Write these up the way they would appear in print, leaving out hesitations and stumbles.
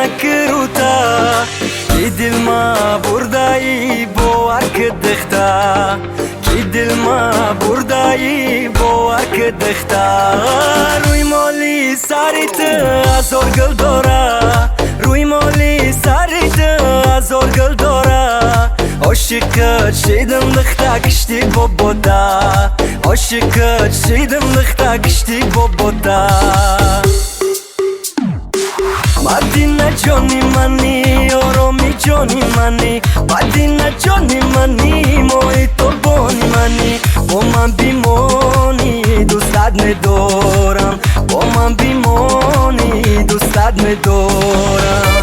نکروتا کی دل ما بردایی باور کدختا کی دل ما بردایی باور کدختا روی مالی سریت ازار گل دارا روی مالی سریت ازار گل دارا عاشقت شیدم دختا کشتی بابودا عاشقت شیدم دختا کشتی بابودا مدینه جانی منی آرامی جانی منی مدینه جانی منی محیط و بانی منی با من بیمانی دوستت ندارم با من بیمانی دوستت ندارم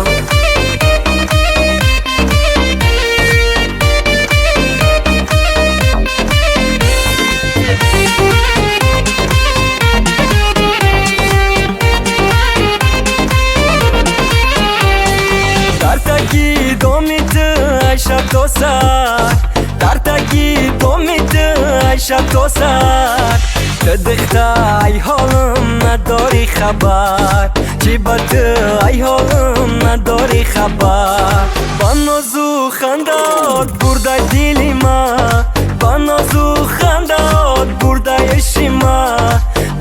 شب تو سر در تکی تو میده شب تو سر تدختا ای حالم نداری خبر چی بده ای حالم نداری خبر با نازو خندات برده دیلی ما با نازو خندات برده اشی ما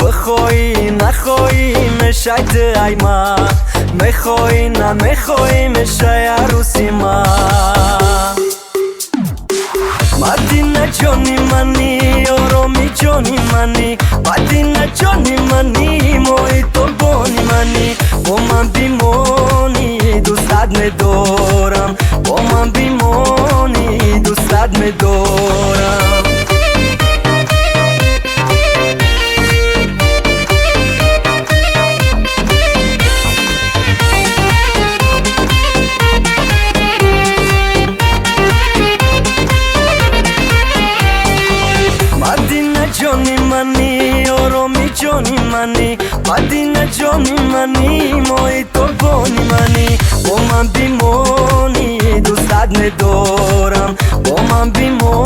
بخوایی نخوایی مشید ای ما میخوایی نمیخوایی میشه عروسی ما مدینه جانی منی آرامی جانی منی مدینه جانی منی محیط و بانی منی با من بیمانی دوستت ندارم با من بیمانی دوستت ندارم جانی منی آرامی جانی منی مدینه جانی منی محیط و بانی منی با من بیمانی دوستت ندارم با من بیمانی